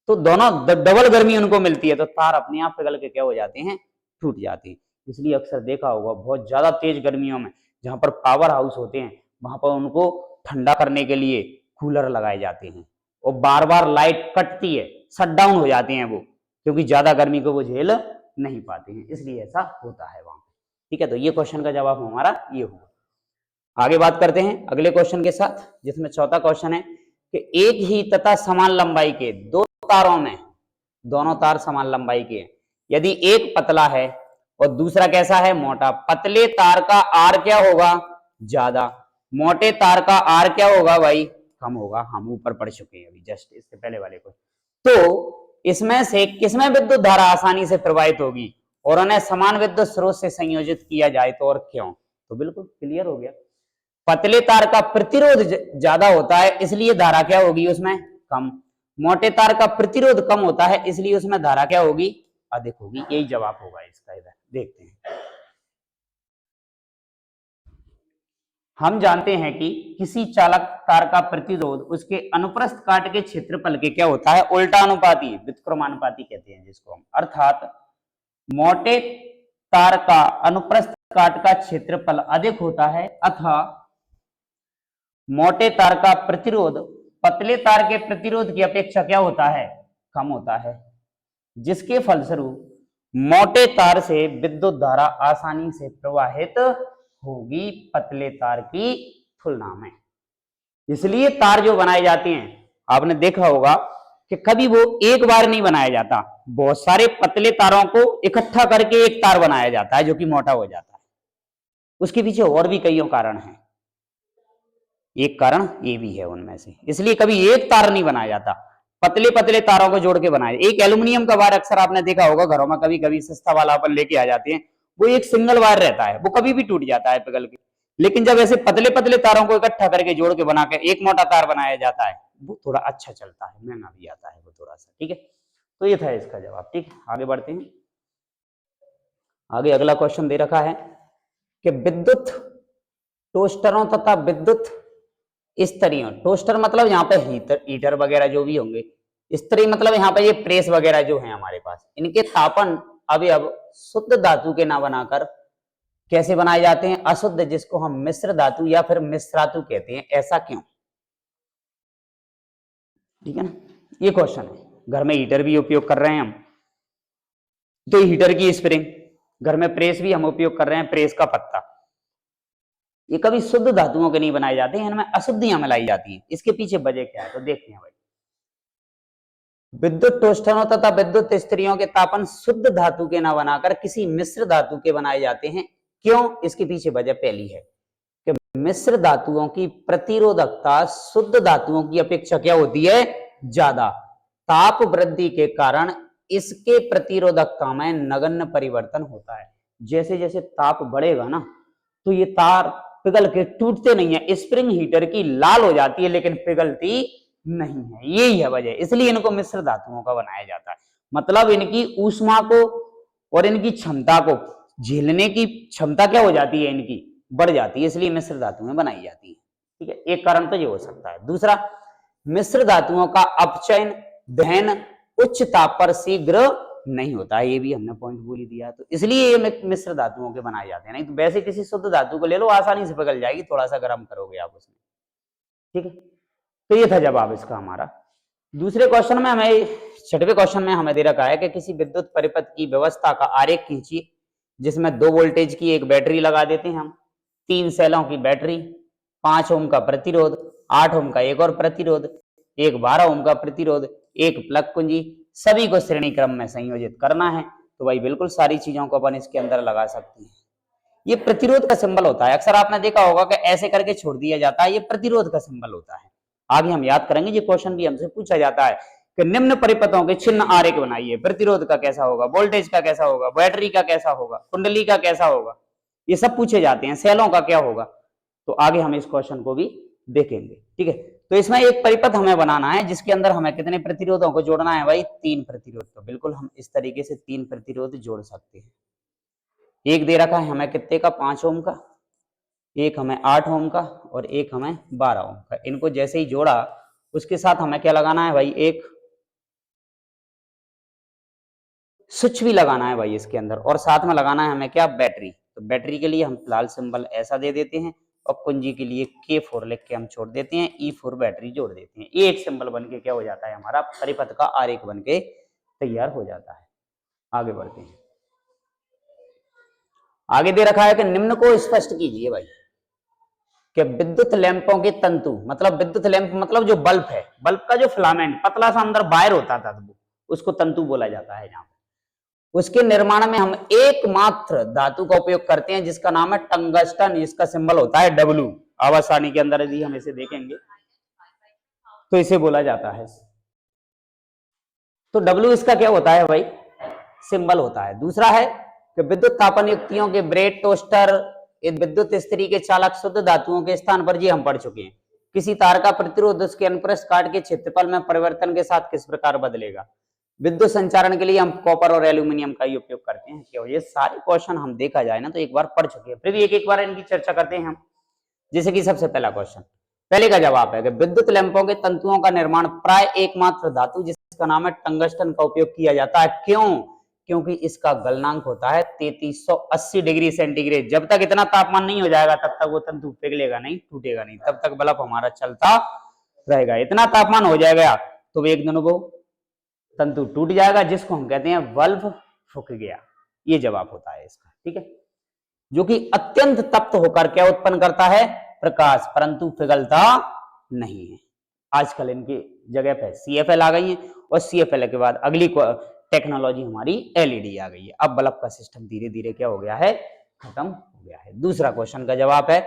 Speaker 1: तो दोनों डबल गर्मी उनको मिलती है, तो तार अपने आप पिघल के क्या हो जाते हैं, टूट जाते हैं। इसलिए अक्सर देखा होगा बहुत ज्यादा तेज गर्मियों में जहां पर पावर हाउस होते हैं वहां पर उनको ठंडा करने के लिए कूलर लगाए जाते हैं और बार बार लाइट कटती है, शट डाउन हो जाते हैं वो, क्योंकि ज्यादा गर्मी को वो झेल नहीं पाते हैं, इसलिए ऐसा होता है वहां पे, ठीक है। तो ये क्वेश्चन का जवाब हमारा ये हुआ। आगे बात करते हैं अगले क्वेश्चन के साथ, जिसमें चौथा क्वेश्चन है कि एक ही तथा समान लंबाई के दो तारों में, दोनों तार समान लंबाई के हैं, यदि एक पतला है और दूसरा कैसा है, मोटा, पतले तार का आर क्या होगा, ज्यादा, मोटे तार का आर क्या होगा भाई, कम होगा। हम ऊपर पढ़ चुके हैं अभी जस्ट इससे पहले वाले को। तो इसमें से किसमें विद्युत धारा आसानी से प्रवाहित होगी और उन्हें समान विद्युत स्रोत से संयोजित किया जाए तो, और क्यों, तो बिल्कुल क्लियर हो गया। पतले तार का प्रतिरोध ज्यादा होता है इसलिए धारा क्या होगी उसमें, कम। मोटे तार का प्रतिरोध कम होता है इसलिए उसमें धारा क्या होगी, अधिक होगी। यही जवाब होगा इसका। इधर देखते हैं, हम जानते हैं कि किसी चालक तार का प्रतिरोध उसके अनुप्रस्थ काट के क्षेत्रफल के क्या होता है, उल्टा अनुपाती, व्युत्क्रमानुपाती कहते हैं जिसको हम। अर्थात मोटे तार का अनुप्रस्थ काट का क्षेत्रफल अधिक होता है अथवा मोटे तार का प्रतिरोध पतले तार के प्रतिरोध की अपेक्षा क्या होता है, कम होता है, जिसके फलस्वरूप मोटे तार से विद्युत धारा आसानी से प्रवाहित होगी पतले तार की तुलना में। इसलिए तार जो बनाए जाते हैं, आपने देखा होगा कि कभी वो एक बार नहीं बनाया जाता, बहुत सारे पतले तारों को इकट्ठा करके एक तार बनाया जाता है जो कि मोटा हो जाता है। उसके पीछे और भी कई कारण हैं, एक कारण ये भी है उनमें से। इसलिए कभी एक तार नहीं बनाया जाता, पतले पतले तारों को जोड़ के बनाया। एक एल्यूमिनियम का वायर अक्सर आपने देखा होगा घरों में, कभी कभी सस्ता वाला अपन लेके आ जाते हैं, वो एक सिंगल वायर रहता है, वो कभी भी टूट जाता है पिघल के। लेकिन जब ऐसे पतले पतले तारों को इकट्ठा करके जोड़ के बना के एक मोटा तार बनाया जाता है, वो थोड़ा अच्छा चलता है, महंगा भी आता है वो थोड़ा सा, ठीक है। तो ये था इसका जवाब, ठीक है। आगे बढ़ते हैं। आगे अगला क्वेश्चन दे रखा है कि विद्युत टोस्टरों तथा विद्युत स्तरियों, टोस्टर मतलब यहाँ पे हीटर वगैरह जो भी होंगे, स्तरी मतलब यहाँ पे ये प्रेस वगैरह जो है हमारे पास, इनके तापन अवयव शुद्ध धातु के ना बनाकर कैसे बनाए जाते हैं, अशुद्ध, जिसको हम मिश्र धातु या फिर मिश्रातु कहते हैं। ऐसा क्यों, ठीक है ना। ये क्वेश्चन है। घर में हीटर भी उपयोग कर रहे हैं हम, तो हीटर की स्प्रिंग, घर में प्रेस भी हम उपयोग कर रहे हैं, प्रेस का पत्ता, ये कभी शुद्ध धातुओं के नहीं बनाए जाते हैं, इनमें अशुद्धियां मिलाई जाती हैं। इसके पीछे वजह क्या है तो देखते हैं भाई। विद्युत टोस्टरों तथा विद्युत स्त्रियों के तापन शुद्ध धातु के न बनाकर किसी मिश्र धातु के बनाए जाते हैं। क्यों? इसके पीछे वजह पहली है कि मिश्र धातुओं की प्रतिरोधकता शुद्ध धातुओं की अपेक्षा क्या होती है? ज्यादा। ताप वृद्धि के कारण इसके प्रतिरोधकता में नगण्य परिवर्तन होता है। जैसे जैसे ताप बढ़ेगा ना तो ये तार पिघल के टूटते नहीं है, स्प्रिंग हीटर की लाल हो जाती है लेकिन पिघलती नहीं है। यही है वजह, इसलिए इनको मिश्र धातुओं का बनाया जाता है। मतलब इनकी ऊष्मा को और इनकी क्षमता को झेलने की क्षमता क्या हो जाती है? इनकी बढ़ जाती है, इसलिए मिश्र धातुएं बनाई जाती है। ठीक है, एक कारण तो ये हो सकता है। दूसरा, मिश्र धातुओं का अपचयन दहन उच्च ताप पर शीघ्र नहीं होता है, ये भी हमने पॉइंट बोल ही दिया। तो इसलिए ये मिश्र धातुओं के बनाए जाते हैं, नहीं तो वैसे किसी शुद्ध धातु को ले लो आसानी से पिघल जाएगी, थोड़ा सा गर्म करोगे आप उसमें। ठीक है, तो ये था जवाब इसका हमारा। दूसरे क्वेश्चन में हमें, छठवें क्वेश्चन में हमें दे रखा है कि किसी विद्युत परिपथ की व्यवस्था का आरेख खींचिए जिसमें 2 वोल्टेज की एक बैटरी लगा देते हैं हम, 3 सेलों की बैटरी, 5 ओम का प्रतिरोध, 8 ओम का एक और प्रतिरोध, एक 12 ओम का प्रतिरोध, एक प्लग कुंजी, सभी को श्रेणी क्रम में संयोजित करना है। तो भाई बिल्कुल सारी चीजों को अपन इसके अंदर लगा सकते हैं। ये प्रतिरोध का सिंबल होता है, अक्सर आपने देखा होगा कि ऐसे करके छोड़ दिया जाता है, ये प्रतिरोध का सिंबल होता है। आगे हम याद करेंगे, ये क्वेश्चन भी हमसे पूछा जाता है कि निम्न परिपथों के चिन्ह आरेख बनाइए, प्रतिरोध का कैसा होगा, वोल्टेज का कैसा होगा, बैटरी का कैसा होगा, कुंडली का कैसा होगा, ये सब पूछे जाते हैं। सेलों का क्या होगा, तो आगे हम इस क्वेश्चन को भी देखेंगे। ठीक है, तो इसमें एक परिपथ हमें बनाना है जिसके अंदर हमें कितने प्रतिरोधों को जोड़ना है भाई? 3 प्रतिरोध। तो बिल्कुल हम इस तरीके से 3 प्रतिरोध जोड़ सकते हैं। एक दे रखा है हमें कितने का? 5 ओम का, एक हमें 8 ओम का और एक हमें 12 ओम का। इनको जैसे ही जोड़ा उसके साथ हमें क्या लगाना है भाई? एक स्विच भी लगाना है भाई इसके अंदर, और साथ में लगाना है हमें क्या? बैटरी। तो बैटरी के लिए हम फिलहाल सिंबल ऐसा दे देते हैं और कुंजी के लिए K4 लिख के हम छोड़ देते हैं, E4 बैटरी जोड़ देते हैं। ये एक सिंबल बन के क्या हो जाता है? हमारा परिपथ का आरेख बन के तैयार हो जाता है। आगे बढ़ते हैं। आगे दे रखा है कि निम्न को स्पष्ट कीजिए भाई कि विद्युत लैंपों के तंतु, मतलब विद्युत लैंप मतलब जो बल्ब है, बल्ब का जो फिलामेंट पतला सा अंदर वायर होता था उसको तंतु बोला जाता है। यहाँ उसके निर्माण में हम एकमात्र धातु का उपयोग करते हैं जिसका नाम है टंगस्टन, इसका सिंबल होता है W। आवासानी के अंदर यदि हम इसे देखेंगे तो इसे बोला जाता है। तो W इसका क्या होता है भाई? सिंबल होता है। दूसरा है कि विद्युत तापन युक्तियों के ब्रेड, टोस्टर, विद्युत स्त्री के चालक शुद्ध धातुओं के स्थान पर, ये हम पढ़ चुके हैं। किसी तार का प्रतिरोध उसके अनुप्रस्थ काट के क्षेत्रफल में परिवर्तन के साथ किस प्रकार बदलेगा? विद्युत संचारण के लिए हम कॉपर और एल्यूमिनियम का ही उपयोग करते हैं। क्यों? ये सारे क्वेश्चन हम देखा जाए ना तो एक बार पढ़ चुके हैं, फिर भी एक एक बार इनकी चर्चा करते हैं हम। जैसे कि सबसे पहला क्वेश्चन, पहले का जवाब है कि विद्युत लैंपों के तंतुओं का निर्माण प्राय एकमात्र धातु जिसका नाम है टंगस्टन का उपयोग किया जाता है। क्यों? क्योंकि इसका गलनांक होता है 3380 डिग्री सेंटीग्रेड। जब तक इतना तापमान नहीं हो जाएगा तब तक वो तंतु पिघलेगा नहीं, टूटेगा नहीं, तब तक बल्ब हमारा चलता रहेगा। इतना तापमान हो जाएगा तो एक दिन वो तंतु टूट जाएगा, जिसको हम कहते हैं बल्ब फूक गया। ये जवाब होता है इसका। ठीक है, जो कि अत्यंत तप्त होकर क्या उत्पन्न करता है? प्रकाश, परंतु पिघलता नहीं है। आजकल इनकी जगह पे CFL आ गई है और CFL के बाद अगली टेक्नोलॉजी हमारी LED आ गई है। अब बल्ब का सिस्टम धीरे धीरे क्या हो गया है? खत्म हो गया है। दूसरा क्वेश्चन का जवाब है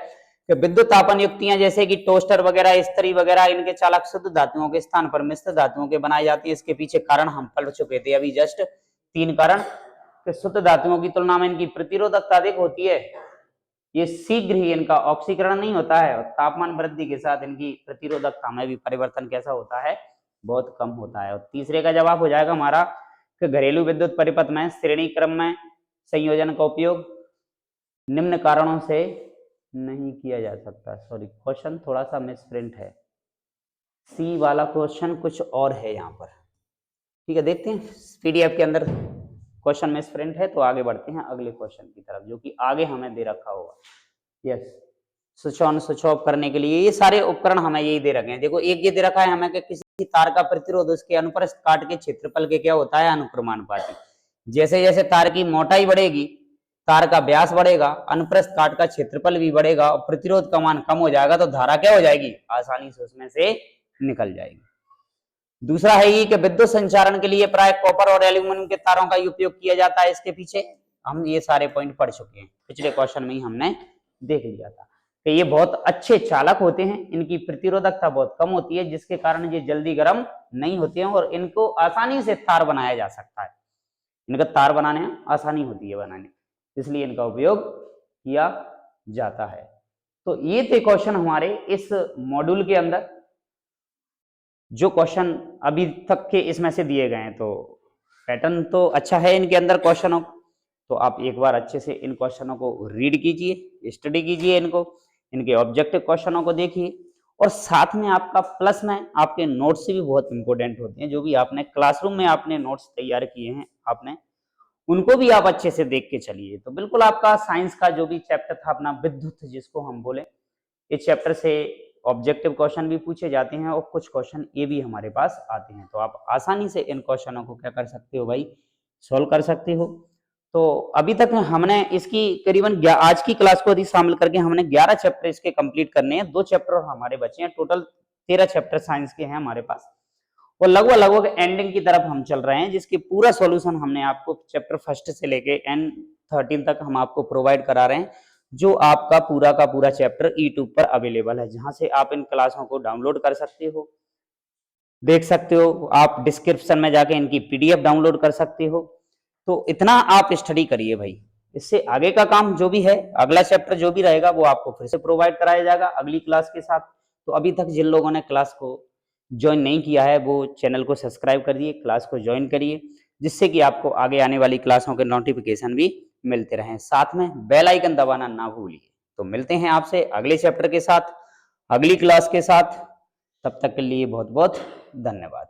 Speaker 1: कि विद्युत तापन युक्तियां जैसे कि टोस्टर वगैरह, इस्त्री वगैरह, इनके चालक शुद्ध धातुओं के स्थान पर मिश्र धातुओं के बनाई जाती है। इसके पीछे कारण हम पढ़ चुके थे अभी जस्ट, 3 कारण कि शुद्ध धातुओं की तुलना में इनकी प्रतिरोधकता अधिक होती है, ये शीघ्र ही इनका ऑक्सीकरण नहीं होता है, और तापमान वृद्धि के साथ इनकी प्रतिरोधकता में भी परिवर्तन कैसा होता है? बहुत कम होता है। और तीसरे का जवाब हो जाएगा हमारा कि घरेलू विद्युत परिपथ में श्रेणी क्रम में संयोजन का उपयोग निम्न कारणों से नहीं किया जा सकता। सॉरी, क्वेश्चन थोड़ा सा मिसप्रिंट है, सी वाला क्वेश्चन कुछ और है यहाँ पर। ठीक है, देखते हैं PDF के अंदर क्वेश्चन मिसप्रिंट है। तो आगे बढ़ते हैं अगले क्वेश्चन की तरफ, जो कि आगे हमें दे रखा होगा। Yes, switch on switch off करने के लिए ये सारे उपकरण हमें यही दे रखे हैं। देखो, एक ये दे रखा है हमें कि किसी तार का प्रतिरोध उसके अनुप्रस्थ काट के क्षेत्रफल के क्या होता है? अनुक्रमानुपाती। जैसे जैसे तार की मोटाई बढ़ेगी तार का व्यास बढ़ेगा, अनुप्रस्थ काट का क्षेत्रफल भी बढ़ेगा और प्रतिरोध का मान कम हो जाएगा, तो धारा क्या हो जाएगी, आसानी से उसमें से निकल जाएगी। दूसरा है ये कि विद्युत संचारण के लिए प्राय कॉपर और एल्यूमिनियम के तारों का उपयोग किया जाता है। इसके पीछे हम ये सारे पॉइंट पढ़ चुके हैं, पिछले क्वेश्चन में ही हमने देख लिया था कि ये बहुत अच्छे चालक होते हैं, इनकी प्रतिरोधकता बहुत कम होती है, जिसके कारण ये जल्दी गर्म नहीं होते हैं और इनको आसानी से तार बनाया जा सकता है। इनका तार बनाने में आसानी होती है बनाने, इसलिए इनका उपयोग किया जाता है। तो ये थे क्वेश्चन हमारे इस मॉड्यूल के अंदर, जो क्वेश्चन अभी तक के इसमें से दिए गए हैं। तो पैटर्न तो अच्छा है इनके अंदर क्वेश्चनों, तो आप एक बार अच्छे से इन क्वेश्चनों को रीड कीजिए, स्टडी कीजिए, इनके ऑब्जेक्टिव क्वेश्चनों को देखिए, और साथ में आपका प्लस में आपके नोट्स भी बहुत इंपॉर्टेंट होते हैं। जो भी आपने क्लासरूम में आपने नोट्स तैयार किए हैं आपने, उनको भी आप अच्छे से देख के चलिए। तो बिल्कुल आपका साइंस का जो भी चैप्टर था अपना विद्युत, जिसको हम बोले, इस चैप्टर से ऑब्जेक्टिव क्वेश्चन भी पूछे जाते हैं और कुछ क्वेश्चन ये भी हमारे पास आते हैं। तो आप आसानी से इन क्वेश्चनों को क्या कर सकते हो भाई, सॉल्व कर सकते हो। तो अभी तक हमने इसकी करीबन आज की क्लास को यदि शामिल करके हमने 11 चैप्टर इसके कंप्लीट करने हैं। 2 चैप्टर हमारे बचे हैं, टोटल 13 चैप्टर साइंस के हैं हमारे पास, और लगभग एंडिंग की तरफ हम चल रहे हैं, जिसके पूरा सॉल्यूशन हमने आपको चैप्टर फर्स्ट से लेके एंड 13 तक हम आपको प्रोवाइड करा रहे हैं, जो आपका पूरा का पूरा चैप्टर यूट्यूब पर अवेलेबल है, जहां से आप इन क्लासों को डाउनलोड कर सकते हो, देख सकते हो। आप डिस्क्रिप्शन में जाके इनकी पीडीएफ डाउनलोड कर सकते हो। तो इतना आप स्टडी करिए भाई, इससे आगे का काम जो भी है, अगला चैप्टर जो भी रहेगा वो आपको फिर से प्रोवाइड कराया जाएगा अगली क्लास के साथ। तो अभी तक जिन लोगों ने क्लास को ज्वाइन नहीं किया है वो चैनल को सब्सक्राइब करिए, क्लास को ज्वाइन करिए, जिससे कि आपको आगे आने वाली क्लासों के नोटिफिकेशन भी मिलते रहें। साथ में बेल आइकन दबाना ना भूलिए। तो मिलते हैं आपसे अगले चैप्टर के साथ, अगली क्लास के साथ। तब तक के लिए बहुत बहुत धन्यवाद।